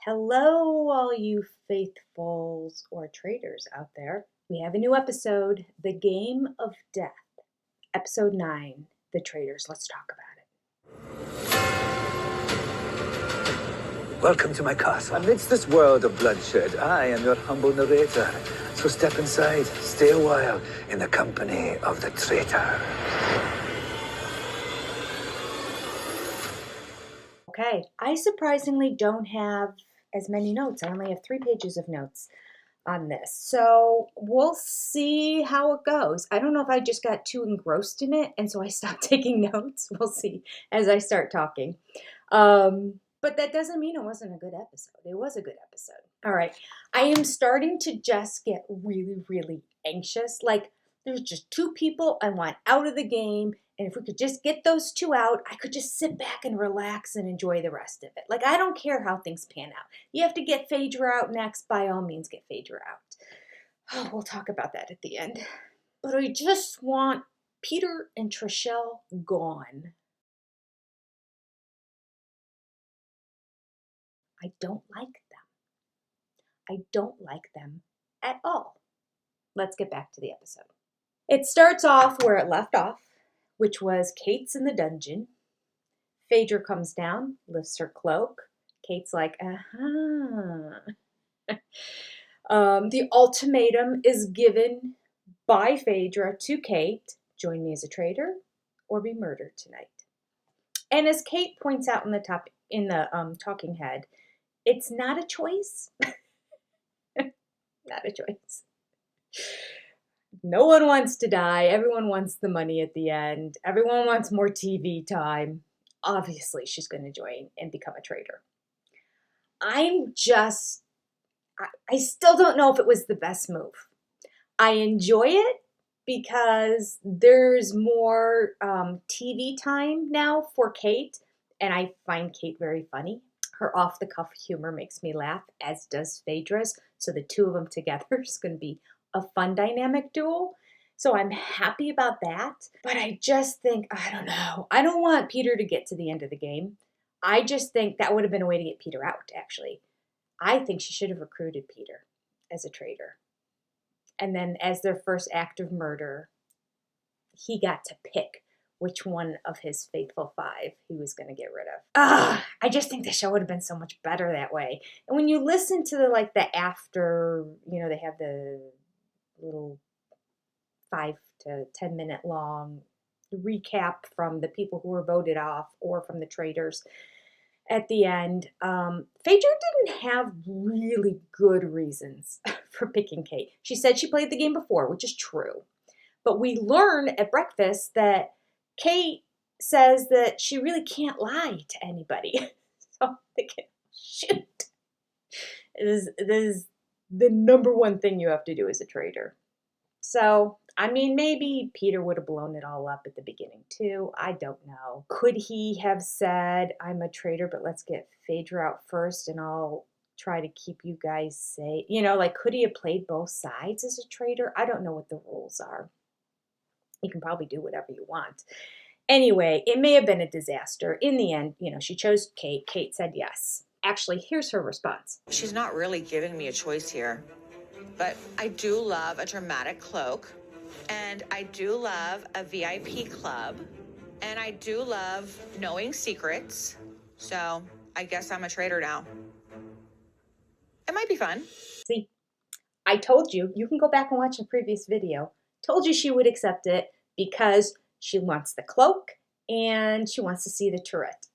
Hello, all you faithfuls or traitors out there. We have a new episode, The Game of Death. Episode 9, The Traitors. Let's talk about it. Welcome to my castle. Amidst this world of bloodshed, I am your humble narrator. So step inside, stay a while in the company of the traitor. Okay, I surprisingly don't have as many notes. I only have 3 pages of notes on this. So we'll see how it goes. I don't know if I just got too engrossed in it and so I stopped taking notes. We'll see as I start talking. But that doesn't mean it wasn't a good episode. It was a good episode. All right. I am starting to just get really, really anxious. Like there's just 2 people I want out of the game. And if we could just get those 2 out, I could just sit back and relax and enjoy the rest of it. Like, I don't care how things pan out. You have to get Phaedra out next. By all means, get Phaedra out. Oh, we'll talk about that at the end. But I just want Peter and Trishelle gone. I don't like them. I don't like them at all. Let's get back to the episode. It starts off where it left off, which was Kate's in the dungeon. Phaedra comes down, lifts her cloak. Kate's like, the ultimatum is given by Phaedra to Kate. Join me as a traitor or be murdered tonight. And as Kate points out in the talking head, it's not a choice. Not a choice. No one wants to die. Everyone wants the money at the end. Everyone wants more TV time. Obviously, she's going to join and become a traitor. I still don't know if it was the best move. I enjoy it because there's more TV time now for Kate, and I find Kate very funny. Her off-the-cuff humor makes me laugh, as does Phaedra's. So the 2 of them together is going to be a fun dynamic duel. So I'm happy about that. But I just think, I don't know. I don't want Peter to get to the end of the game. I just think that would have been a way to get Peter out, actually. I think she should have recruited Peter as a traitor. And then as their first act of murder, he got to pick which one of his faithful 5 he was going to get rid of. I just think the show would have been so much better that way. And when you listen to the after, they have the little 5 to 10 minute long recap from the people who were voted off or from the traitors at the end. Phaedra didn't have really good reasons for picking Kate. She said she played the game before, which is true. But we learn at breakfast that Kate says that she really can't lie to anybody. So I'm thinking, shoot. This is the number one thing you have to do as a traitor. So, I mean, maybe Peter would have blown it all up at the beginning too. I don't know. Could he have said, I'm a traitor, but let's get Phaedra out first and I'll try to keep you guys safe? Could he have played both sides as a traitor? I don't know what the rules are. You can probably do whatever you want. Anyway, it may have been a disaster. In the end, she chose Kate. Kate said yes. Actually, here's her response. She's not really giving me a choice here. But I do love a dramatic cloak, and I do love a VIP club, and I do love knowing secrets. So I guess I'm a traitor now. It might be fun. See, I told you. You can go back and watch the previous video. Told you she would accept it because she wants the cloak and she wants to see the turret.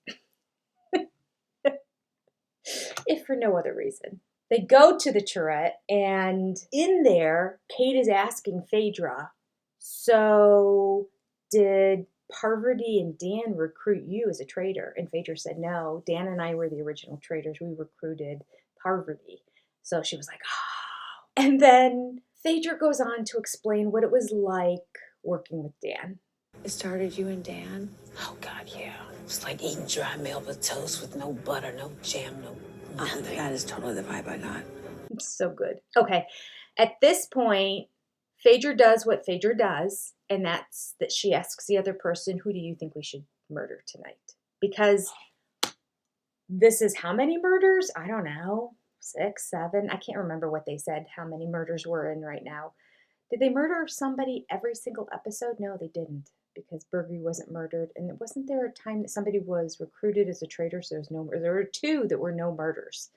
If for no other reason. They go to the turret, and in there, Kate is asking Phaedra, so did Parvati and Dan recruit you as a traitor? And Phaedra said, no, Dan and I were the original traitors. We recruited Parvati. So she was like, oh. And then Phaedra goes on to explain what it was like working with Dan. It started you and Dan? Oh, God, yeah. It's like eating dry milk with toast with no butter, no jam, no nothing. That is totally the vibe I got. So good. Okay. At this point, Phaedra does what Phaedra does, and that's that she asks the other person, who do you think we should murder tonight? Because this is how many murders? I don't know. 6, 7. I can't remember what they said, how many murders we're in right now. Did they murder somebody every single episode? No, they didn't, because Burgie wasn't murdered. And wasn't there a time that somebody was recruited as a traitor? So there were 2 that were no murders.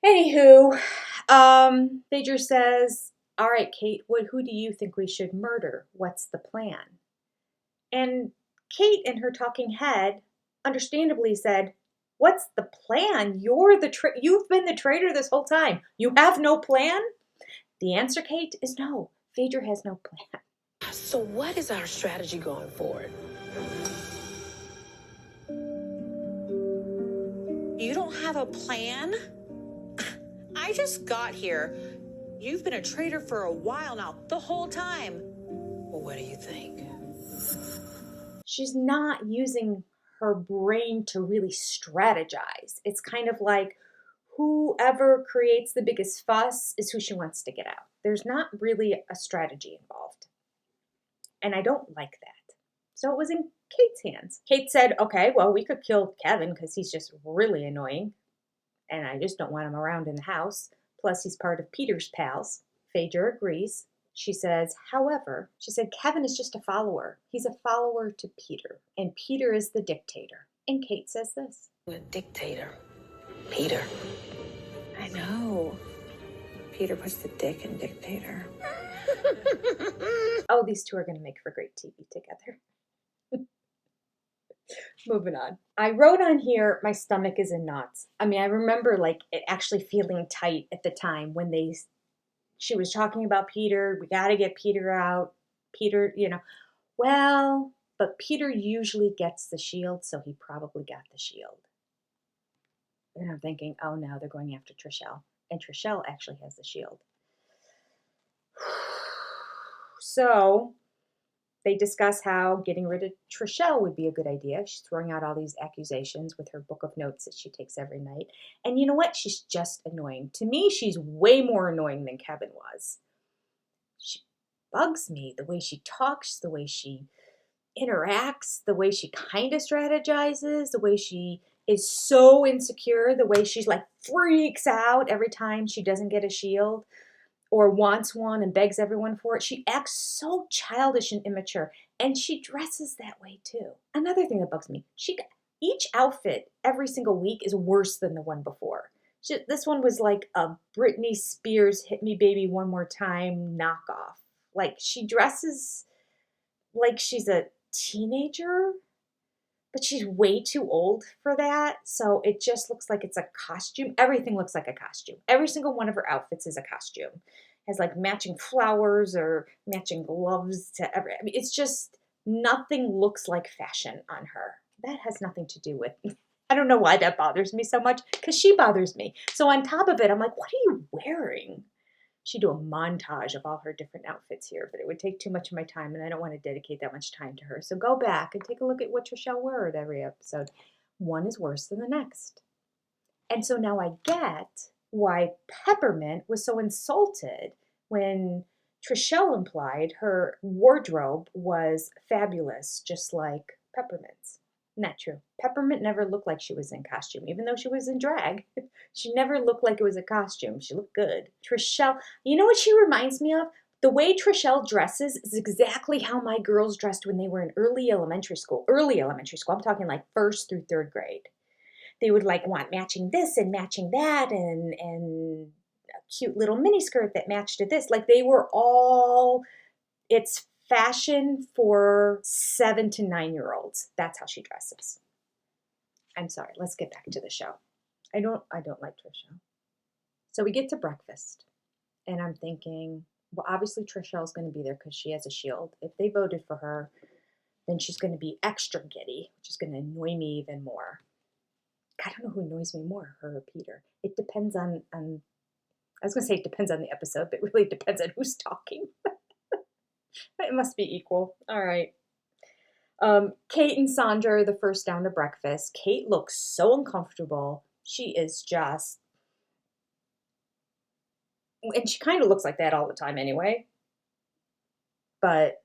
Anywho, Phaedra says, all right, Kate, who do you think we should murder? What's the plan? And Kate, in her talking head, understandably said, what's the plan? You've been the traitor this whole time. You have no plan? The answer, Kate, is no. Phaedra has no plan. So what is our strategy going forward? You don't have a plan? I just got here. You've been a traitor for a while now, the whole time. Well, what do you think? She's not using her brain to really strategize. It's kind of like whoever creates the biggest fuss is who she wants to get out. There's not really a strategy involved. And I don't like that. So it was in Kate's hands. Kate said, okay, well, we could kill Kevin because he's just really annoying. And I just don't want him around in the house. Plus, he's part of Peter's pals. Phaedra agrees. She says, however, she said, Kevin is just a follower. He's a follower to Peter. And Peter is the dictator. And Kate says this. A dictator. Peter. I know. Peter puts the dick in dictator. Oh, these 2 are going to make for great TV together. Moving on. I wrote on here, my stomach is in knots. I mean, I remember like it actually feeling tight at the time when she was talking about Peter. We got to get Peter out. Peter, well, but Peter usually gets the shield, so he probably got the shield. And I'm thinking, oh no, they're going after Trishelle. And Trishelle actually has the shield. So they discuss how getting rid of Trishelle would be a good idea. She's throwing out all these accusations with her book of notes that she takes every night. And you know what? She's just annoying. To me, she's way more annoying than Kevin was. She bugs me. The way she talks, the way she interacts, the way she kind of strategizes, the way she is so insecure, the way she's like freaks out every time she doesn't get a shield or wants one and begs everyone for it. She acts so childish and immature, and she dresses that way too. Another thing that bugs me, each outfit every single week is worse than the one before. This one was like a Britney Spears Hit Me Baby One More Time knockoff. Like she dresses like she's a teenager, but she's way too old for that. So it just looks like it's a costume. Everything looks like a costume. Every single one of her outfits is a costume. Has like matching flowers or matching gloves to every. I mean, it's just nothing looks like fashion on her. That has nothing to do with. I don't know why that bothers me so much, because she bothers me. So on top of it, I'm like, what are you wearing? She'd do a montage of all her different outfits here, but it would take too much of my time, and I don't want to dedicate that much time to her. So go back and take a look at what Trishelle wore at every episode. One is worse than the next. And so now I get why Peppermint was so insulted when Trishelle implied her wardrobe was fabulous, just like Peppermint's. Not true. Peppermint never looked like she was in costume, even though she was in drag. She never looked like it was a costume. She looked good. Trishelle, you know what she reminds me of? The way Trishelle dresses is exactly how my girls dressed when they were in early elementary school. Early elementary school. I'm talking like 1st through 3rd grade. They would like want matching this and matching that and a cute little mini skirt that matched to this. Like they were all, it's fashion for 7 to 9-year-olds. That's how she dresses. I'm sorry. Let's get back to the show. I don't like Trishelle. So we get to breakfast, and I'm thinking, well, obviously Trishelle's going to be there because she has a shield. If they voted for her, then she's going to be extra giddy, which is going to annoy me even more. I don't know who annoys me more, her or Peter. It depends on I was going to say it depends on the episode, but really it depends on who's talking. It must be equal. All right. Kate and Sandra are the first down to breakfast. Kate looks so uncomfortable. She is just, and she kind of looks like that all the time anyway. But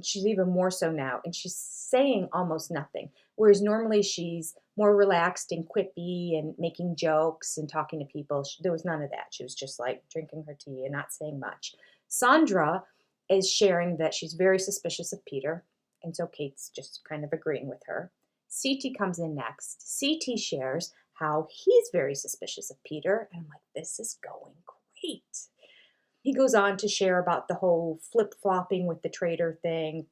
she's even more so now, and she's saying almost nothing. Whereas normally she's more relaxed and quippy and making jokes and talking to people. There was none of that. She was just like drinking her tea and not saying much. Sandra is sharing that she's very suspicious of Peter, and so Kate's just kind of agreeing with her. CT comes in next. CT shares how he's very suspicious of Peter, and I'm like, this is going great. He goes on to share about the whole flip-flopping with the traitor thing.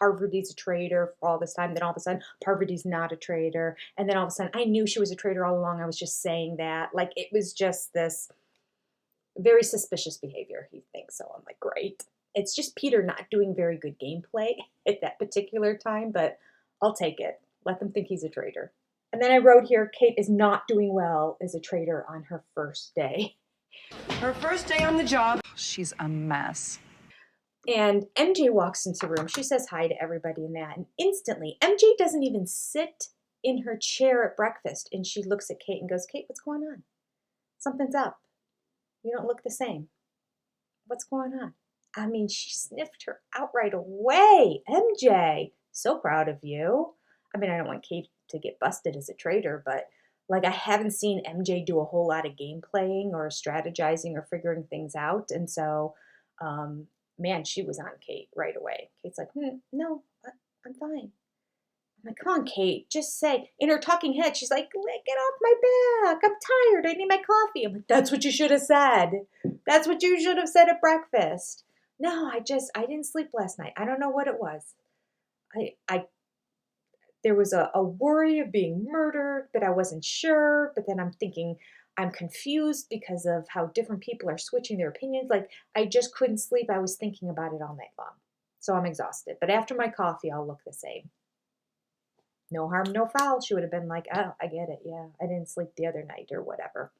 Parvati's a traitor for all this time. Then all of a sudden, Parvati's not a traitor. And then all of a sudden, I knew she was a traitor all along. I was just saying that. Like, it was just this very suspicious behavior, he thinks. So I'm like, great. It's just Peter not doing very good gameplay at that particular time, but I'll take it. Let them think he's a traitor. And then I wrote here, Kate is not doing well as a traitor on her first day. Her first day on the job. She's a mess. And MJ walks into the room. She says hi to everybody in that. And instantly, MJ doesn't even sit in her chair at breakfast. And she looks at Kate and goes, Kate, what's going on? Something's up. You don't look the same. What's going on? I mean, she sniffed her out right away. MJ, so proud of you. I mean, I don't want Kate to get busted as a traitor, but like, I haven't seen MJ do a whole lot of game playing or strategizing or figuring things out. And so, man, she was on Kate right away. Kate's like, no, I'm fine. I'm like, come on, Kate, just say. In her talking head, she's like, get off my back. I'm tired. I need my coffee. I'm like, that's what you should have said. That's what you should have said at breakfast. No, I didn't sleep last night. I don't know what it was. There was a worry of being murdered, but I wasn't sure. But then I'm thinking, I'm confused because of how different people are switching their opinions. Like, I just couldn't sleep. I was thinking about it all night long. So I'm exhausted. But after my coffee, I'll look the same. No harm, no foul. She would have been like, oh, I get it. Yeah, I didn't sleep the other night or whatever.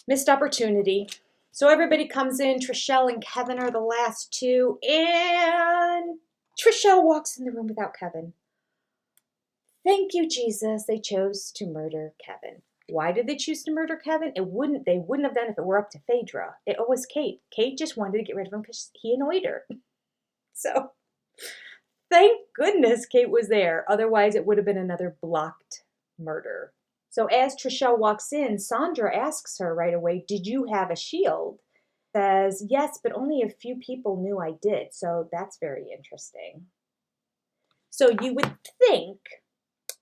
Missed opportunity. So everybody comes in. Trishelle and Kevin are the last two. And Trishelle walks in the room without Kevin. Thank you, Jesus. They chose to murder Kevin. Why did they choose to murder Kevin? They wouldn't have done it if it were up to Phaedra. It was Kate. Kate just wanted to get rid of him because he annoyed her. So, thank goodness Kate was there. Otherwise, it would have been another blocked murder. So as Trishelle walks in, Sandra asks her right away, did you have a shield? Says, yes, but only a few people knew I did. So that's very interesting. So you would think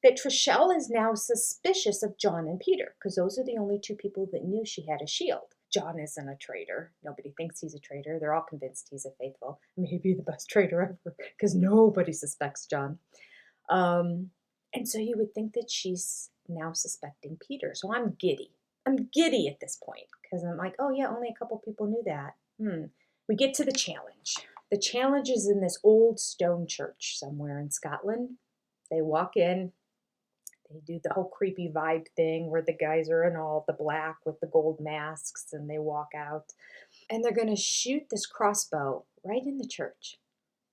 that Trishelle is now suspicious of John and Peter, because those are the only two people that knew she had a shield. John isn't a traitor. Nobody thinks he's a traitor. They're all convinced he's a faithful, maybe the best traitor ever, because nobody suspects John. And so you would think that she's now suspecting Peter. So I'm giddy. I'm giddy at this point, because I'm like, oh yeah, only a couple people knew that. We get to the challenge. The challenge is in this old stone church somewhere in Scotland. They walk in. They do the whole creepy vibe thing where the guys are in all the black with the gold masks and they walk out. And they're going to shoot this crossbow right in the church.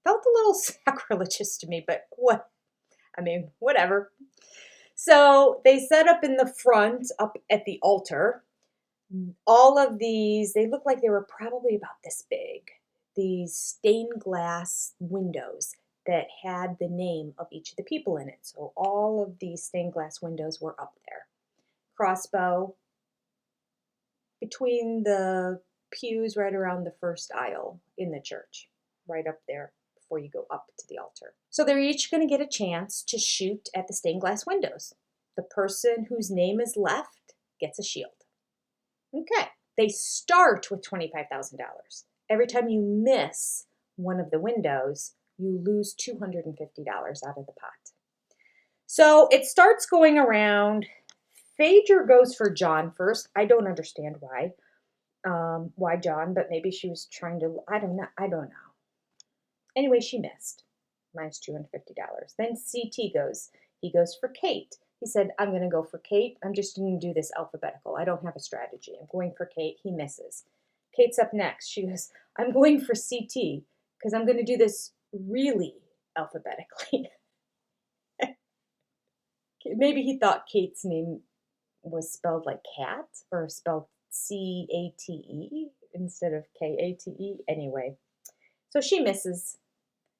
Felt a little sacrilegious to me, but whatever. So they set up in the front, up at the altar. All of these, they look like they were probably about this big. These stained glass windows that had the name of each of the people in it. So all of these stained glass windows were up there. Crossbow between the pews right around the first aisle in the church, right up there before you go up to the altar. So they're each going to get a chance to shoot at the stained glass windows. The person whose name is left gets a shield. Okay, they start with $25,000. Every time you miss one of the windows, you lose $250 out of the pot. So it starts going around. Phaedra goes for John first. I don't understand why John, but maybe she was trying to, I don't know. Anyway, she missed, minus $250. Then CT goes. He goes for Kate. He said, I'm going to go for Kate. I'm just going to do this alphabetical. I don't have a strategy. I'm going for Kate. He misses. Kate's up next. She goes, I'm going for CT because I'm going to do this really alphabetically. Maybe he thought Kate's name was spelled like cat or spelled CATE instead of KATE. Anyway, so she misses.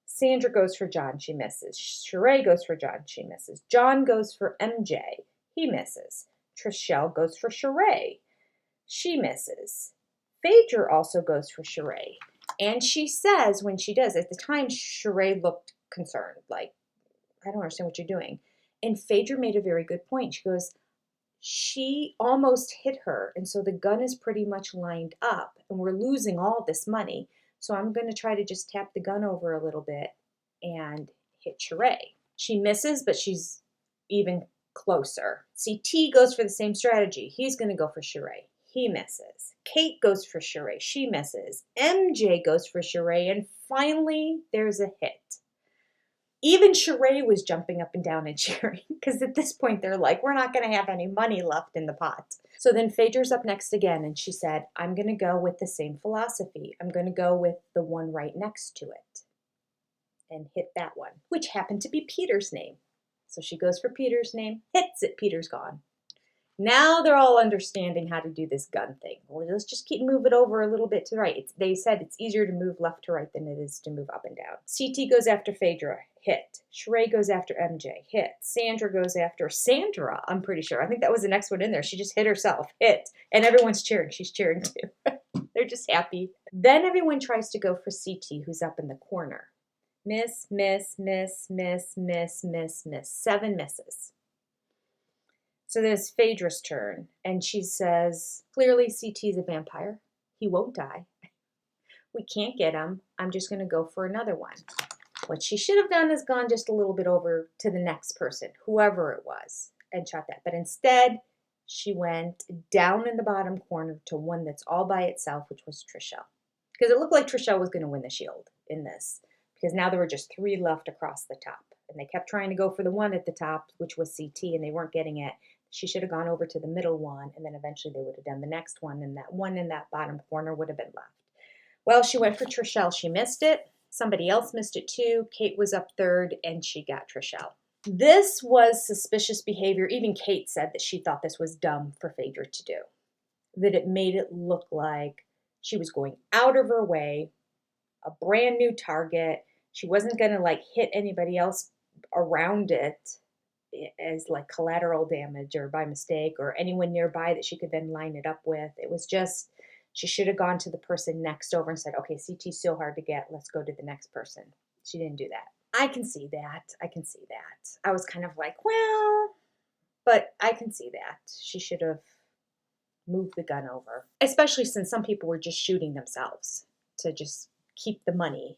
Sandra goes for John, she misses. Sheree goes for John, she misses. John goes for MJ, he misses. Trishelle goes for Sheree, she misses. Phaedra also goes for Sheree. And she says when she does, at the time, Sheree looked concerned, like, I don't understand what you're doing. And Phaedra made a very good point. She goes, she almost hit her, and so the gun is pretty much lined up, and we're losing all this money. So I'm going to try to just tap the gun over a little bit and hit Sheree. She misses, but she's even closer. CT goes for the same strategy. He's going to go for Sheree. He misses. Kate goes for Sheree. She misses. MJ goes for Sheree, and finally there's a hit. Even Sheree was jumping up and down and cheering because at this point they're like, we're not going to have any money left in the pot. So then Phaedra's up next again, and she said, I'm going to go with the same philosophy. I'm going to go with the one right next to it and hit that one, which happened to be Peter's name. So she goes for Peter's name, hits it, Peter's gone. Now they're all understanding how to do this gun thing. Well, let's just keep moving over a little bit to the right. They said it's easier to move left to right than it is to move up and down. CT goes after Phaedra, hit. Sheree goes after MJ, hit. Sandra goes after Sandra, I'm pretty sure. I think that was the next one in there. She just hit herself, hit. And everyone's cheering. She's cheering too. They're just happy. Then everyone tries to go for CT, who's up in the corner. Miss, miss, miss, miss, miss, miss, miss. 7 misses. So there's Phaedra's turn, and she says, clearly CT's a vampire. He won't die. We can't get him. I'm just going to go for another one. What she should have done is gone just a little bit over to the next person, whoever it was, and shot that. But instead, she went down in the bottom corner to one that's all by itself, which was Trishelle. Because it looked like Trishelle was going to win the shield in this, because now there were just 3 left across the top. And they kept trying to go for the one at the top, which was CT, and they weren't getting it. She should have gone over to the middle one, and then eventually they would have done the next one, and that one in that bottom corner would have been left. Well, she went for Trishelle. She missed it. Somebody else missed it too. Kate was up third, and she got Trishelle. This was suspicious behavior. Even Kate said that she thought this was dumb for Phaedra to do, that it made it look like she was going out of her way, a brand new target. She wasn't going to like hit anybody else around it as like collateral damage or by mistake or anyone nearby that she could then line it up with. It was just, she should have gone to the person next over and said, okay, CT's so hard to get, let's go to the next person. She didn't do that. I can see that. I can see that. I was kind of like, well, but I can see that. She should have moved the gun over, especially since some people were just shooting themselves to just keep the money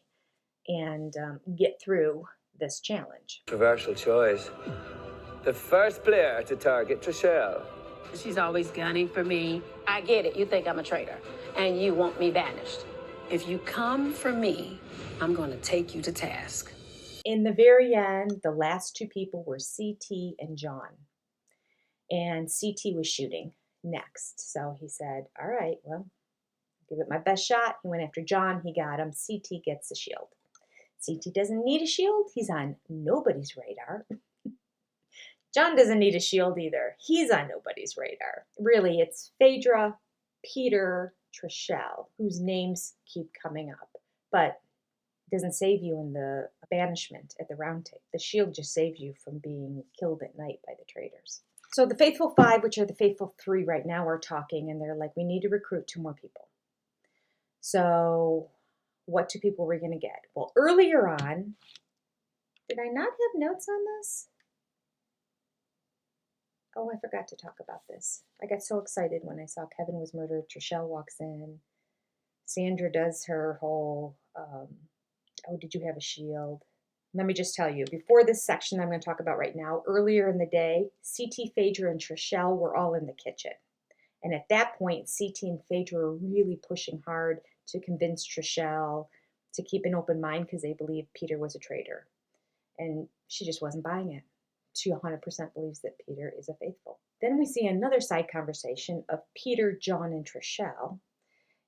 and get through this challenge. Controversial choice. The first player to target Trishelle. She's always gunning for me. I get it. You think I'm a traitor, and you want me banished. If you come for me, I'm going to take you to task. In the very end, the last 2 people were CT and John. And CT was shooting next. So he said, all right, well, give it my best shot. He went after John. He got him. CT gets the shield. CT doesn't need a shield. He's on nobody's radar. John doesn't need a shield either. He's on nobody's radar. Really, it's Phaedra, Peter, Trishelle, whose names keep coming up. But it doesn't save you in the banishment at the round table. The shield just saves you from being killed at night by the traitors. So the Faithful 5, which are the Faithful 3 right now, are talking, and they're like, we need to recruit 2 more people. So what 2 people were we going to get? Well, earlier on, did I not have notes on this? Oh, I forgot to talk about this. I got so excited when I saw Kevin was murdered. Trishelle walks in. Sandra does her whole, oh, did you have a shield? Let me just tell you, before this section I'm going to talk about right now, earlier in the day, CT, Phaedra, and Trishelle were all in the kitchen. And at that point, CT and Phaedra were really pushing hard to convince Trishelle to keep an open mind because they believed Peter was a traitor. And she just wasn't buying it. She 100% believes that Peter is a faithful. Then we see another side conversation of Peter, John, and Trishelle.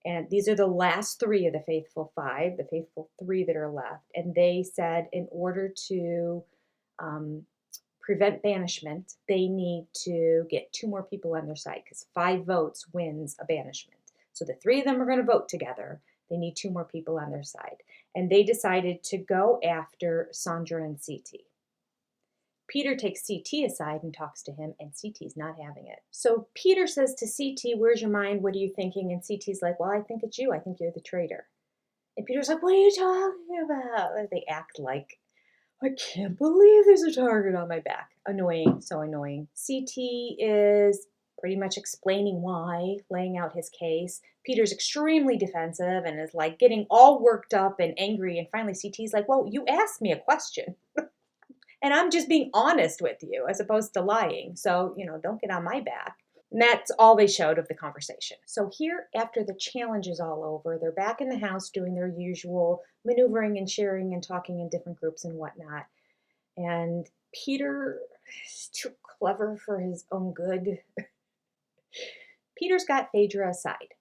And these are the last 3 of the Faithful 5, the Faithful 3 that are left. And they said in order to prevent banishment, they need to get 2 more people on their side because 5 votes wins a banishment. So the 3 of them are going to vote together. They need 2 more people on their side. And they decided to go after Sandra and CT. Peter takes CT aside and talks to him, and CT's not having it. So Peter says to CT, where's your mind? What are you thinking? And CT's like, well, I think it's you. I think you're the traitor. And Peter's like, what are you talking about? They act like, I can't believe there's a target on my back. Annoying, so annoying. CT is pretty much explaining why, laying out his case. Peter's extremely defensive and is like getting all worked up and angry. And finally CT's like, well, you asked me a question. And I'm just being honest with you as opposed to lying. So, don't get on my back. And that's all they showed of the conversation. So here, after the challenge is all over, they're back in the house doing their usual maneuvering and sharing and talking in different groups and whatnot. And Peter is too clever for his own good. Peter's got Phaedra aside.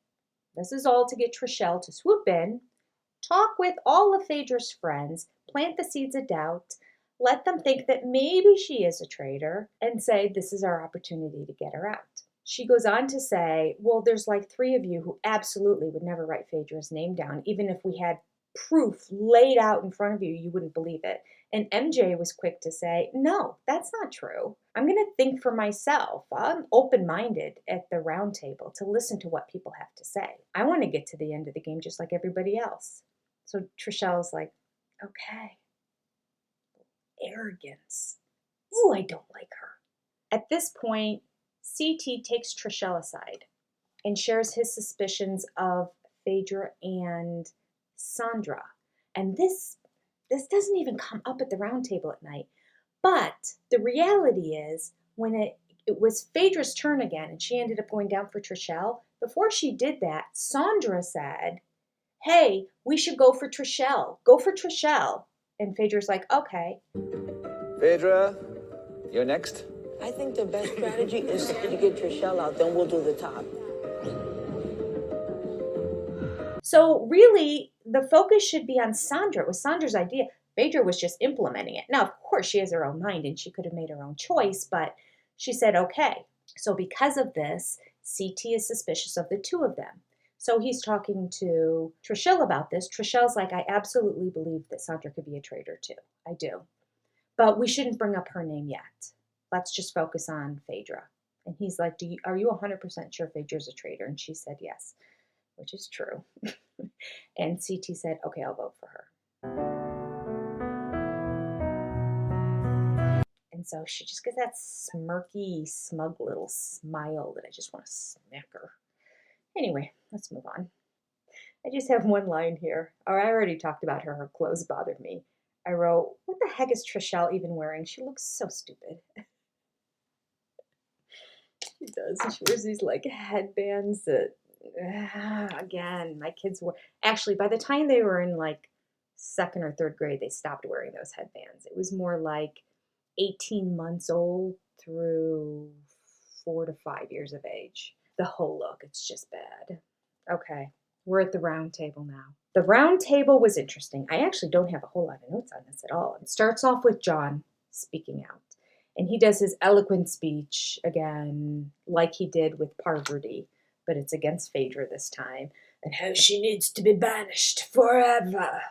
This is all to get Trishelle to swoop in, talk with all of Phaedra's friends, plant the seeds of doubt, let them think that maybe she is a traitor, and say this is our opportunity to get her out. She goes on to say, well, there's like 3 of you who absolutely would never write Phaedra's name down. Even if we had proof laid out in front of you, you wouldn't believe it. And MJ was quick to say, no, that's not true. I'm going to think for myself. I'm open-minded at the round table to listen to what people have to say. I want to get to the end of the game just like everybody else. So Trishelle's like, okay. Arrogance. Ooh, I don't like her. At this point, CT takes Trishelle aside and shares his suspicions of Phaedra and Sandra. And this doesn't even come up at the round table at night. But the reality is, when it was Phaedra's turn again and she ended up going down for Trishelle, before she did that, Sandra said, hey, we should go for Trishelle. Go for Trishelle. And Phaedra's like, okay. Phaedra, you're next. I think the best strategy is to get Trishelle out, then we'll do the top. So really, the focus should be on Sandra. It was Sandra's idea. Phaedra was just implementing it. Now, of course, she has her own mind and she could have made her own choice, but she said, okay. So because of this, CT is suspicious of the 2 of them. So he's talking to Trishelle about this. Trishelle's like, I absolutely believe that Sandra could be a traitor too. I do. But we shouldn't bring up her name yet. Let's just focus on Phaedra. And he's like, are you 100% sure Phaedra's a traitor? And she said yes, which is true. And CT said, okay, I'll vote for her. And so she just gets that smirky, smug little smile that I just want to smack her. Anyway, let's move on. I just have one line here. I already talked about her. Her clothes bothered me. I wrote, what the heck is Trishelle even wearing? She looks so stupid. She does. She wears these like headbands that, again, my kids were, actually by the time they were in like 2nd or 3rd grade, they stopped wearing those headbands. It was more like 18 months old through 4 to 5 years of age. The whole look, it's just bad. Okay, we're at the round table now. The round table was interesting. I actually don't have a whole lot of notes on this at all. It starts off with John speaking out. And he does his eloquent speech again, like he did with Parvati, but it's against Phaedra this time, and how she needs to be banished forever.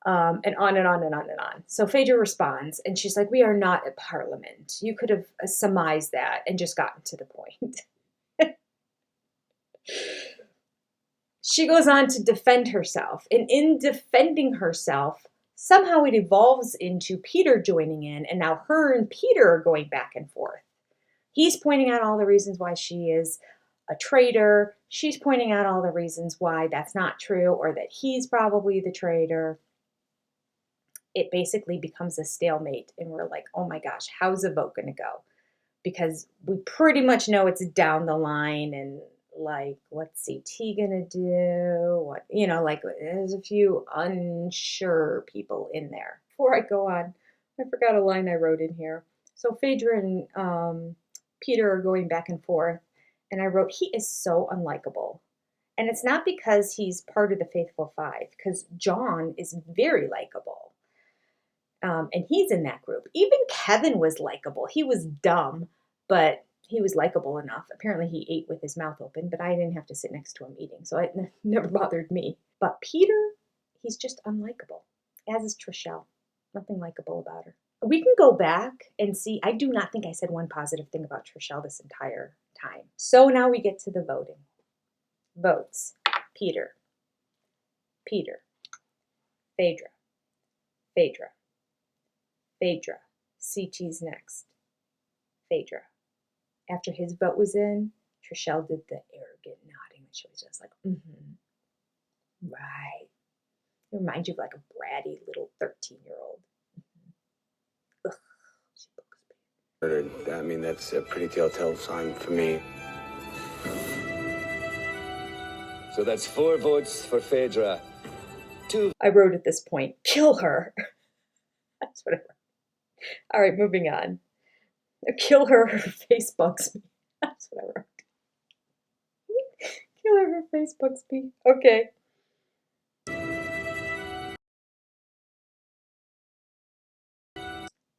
And on and on and on and on. So Phaedra responds, and she's like, we are not at Parliament. You could have surmised that and just gotten to the point. She goes on to defend herself, and in defending herself, somehow it evolves into Peter joining in, and now her and Peter are going back and forth. He's pointing out all the reasons why she is a traitor. She's pointing out all the reasons why that's not true, or that he's probably the traitor. It basically becomes a stalemate, and we're like, oh my gosh, how's the vote going to go? Because we pretty much know it's down the line, and like, what's CT gonna do? What, like, there's a few unsure people in there. Before I go on, I forgot a line I wrote in here. So Phaedra and Peter are going back and forth, and I wrote, he is so unlikable. And it's not because he's part of the Faithful Five, because John is very likable. And he's in that group. Even Kevin was likable. He was dumb, but he was likable enough. Apparently he ate with his mouth open, but I didn't have to sit next to him eating, so it never bothered me. But Peter, he's just unlikable, as is Trishelle. Nothing likable about her. We can go back and see. I do not think I said one positive thing about Trishelle this entire time. So now we get to the voting. Votes. Peter. Peter. Phaedra. Phaedra. Phaedra. CT's next. Phaedra. After his vote was in, Trishelle did the arrogant nodding. She was just like, right. It reminds you of like a bratty little 13-year-old. Ugh, she bugs me. Murdered. I mean, that's a pretty telltale sign for me. So that's 4 votes for Phaedra. 2. I wrote at this point, kill her. That's what I wrote. All right, moving on. Kill her, her face bugs me. That's what I wrote. Kill her, her face bugs me. Okay.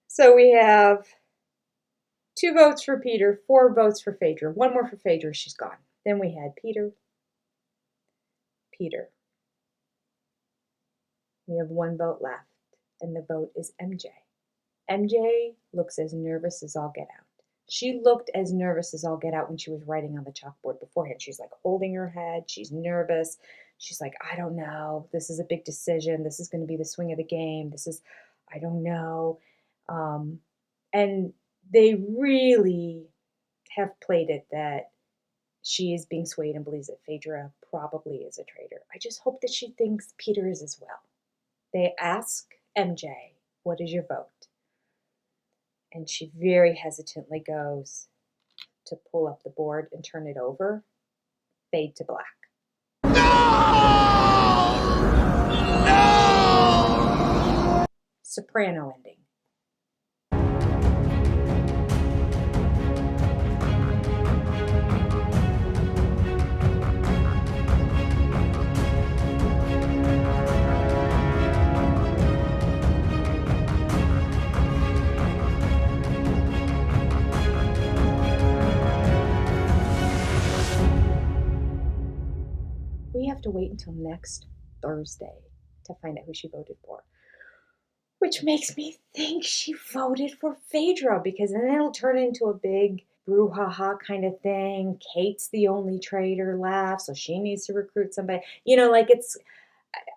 So we have 2 votes for Peter, 4 votes for Phaedra. 1 more for Phaedra, she's gone. Then we had Peter. Peter. We have 1 vote left, and the vote is MJ. MJ looks as nervous as all get out. She looked as nervous as all get out when she was writing on the chalkboard beforehand. She's like holding her head. She's nervous. She's like, I don't know. This is a big decision. This is going to be the swing of the game. I don't know. And they really have played it that she is being swayed and believes that Phaedra probably is a traitor. I just hope that she thinks Peter is as well. They ask MJ, what is your vote? And she very hesitantly goes to pull up the board and turn it over. Fade to black. No! Soprano ending. We have to wait until next Thursday to find out who she voted for. Which makes me think she voted for Phaedra, because then it'll turn into a big brouhaha kind of thing. Kate's the only traitor left, so she needs to recruit somebody. You know, like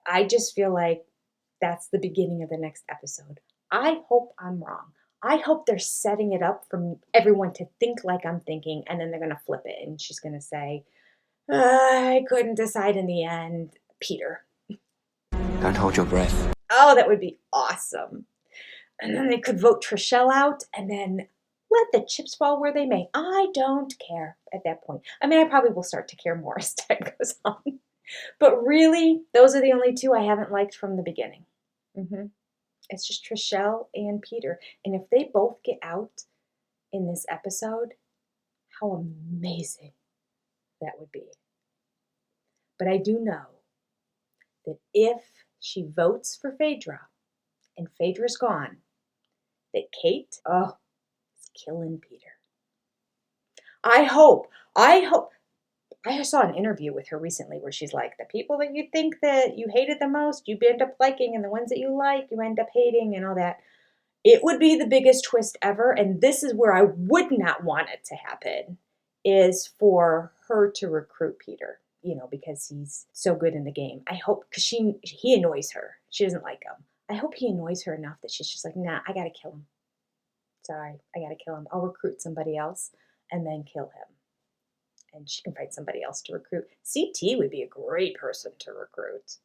I just feel like that's the beginning of the next episode. I hope I'm wrong. I hope they're setting it up for everyone to think like I'm thinking, and then they're going to flip it, and she's going to say, I couldn't decide in the end. Peter. Don't hold your breath. Oh, that would be awesome. And then they could vote Trishelle out and then let the chips fall where they may. I don't care at that point. I mean, I probably will start to care more as time goes on. But really, those are the only 2 I haven't liked from the beginning. It's just Trishelle and Peter. And if they both get out in this episode, how amazing that would be. But I do know that if she votes for Phaedra and Phaedra's gone, that Kate, is killing Peter. I hope. I saw an interview with her recently where she's like, the people that you think that you hated the most, you end up liking, and the ones that you like, you end up hating, and all that. It would be the biggest twist ever, and this is where I would not want it to happen, is for her to recruit Peter, you know, because he's so good in the game. I hope, because he annoys her. She doesn't like him. I hope he annoys her enough that she's just like, nah, I gotta kill him. Sorry, I gotta kill him. I'll recruit somebody else and then kill him. And she can find somebody else to recruit. CT would be a great person to recruit.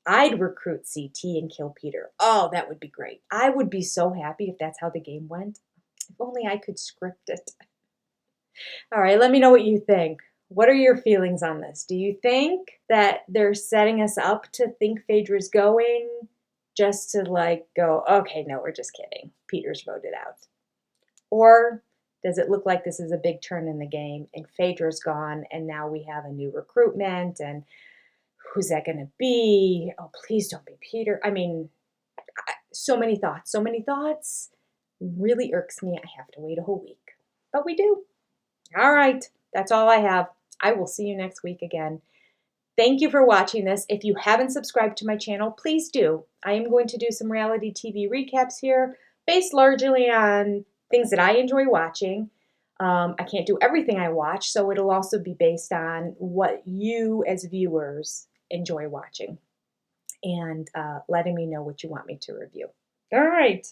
I'd recruit CT and kill Peter. Oh, that would be great. I would be so happy if that's how the game went. If only I could script it. All right, let me know what you think. What are your feelings on this? Do you think that they're setting us up to think Phaedra's going just to like go, okay, no, we're just kidding. Peter's voted out. Or does it look like this is a big turn in the game and Phaedra's gone and now we have a new recruitment and who's that going to be? Oh, please don't be Peter. I mean, so many thoughts. Really irks me. I have to wait a whole week. But we do. All right, that's all I have. I will see you next week again. Thank you for watching this. If you haven't subscribed to my channel, please do. I am going to do some reality TV recaps here, based largely on things that I enjoy watching. I can't do everything I watch, so it'll also be based on what you as viewers enjoy watching and letting me know what you want me to review. All right.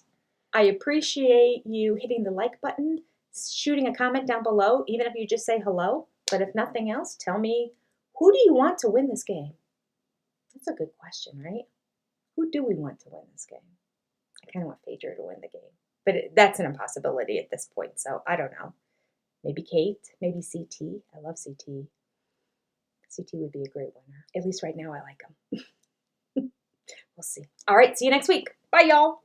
I appreciate you hitting the like button, shooting a comment down below, even if you just say hello. But if nothing else, tell me, who do you want to win this game? That's a good question, right? Who do we want to win this game? I kind of want Phaedra to win the game. But that's an impossibility at this point, so I don't know. Maybe Kate, maybe CT. I love CT. CT would be a great winner. At least right now I like him. We'll see. All right, see you next week. Bye, y'all.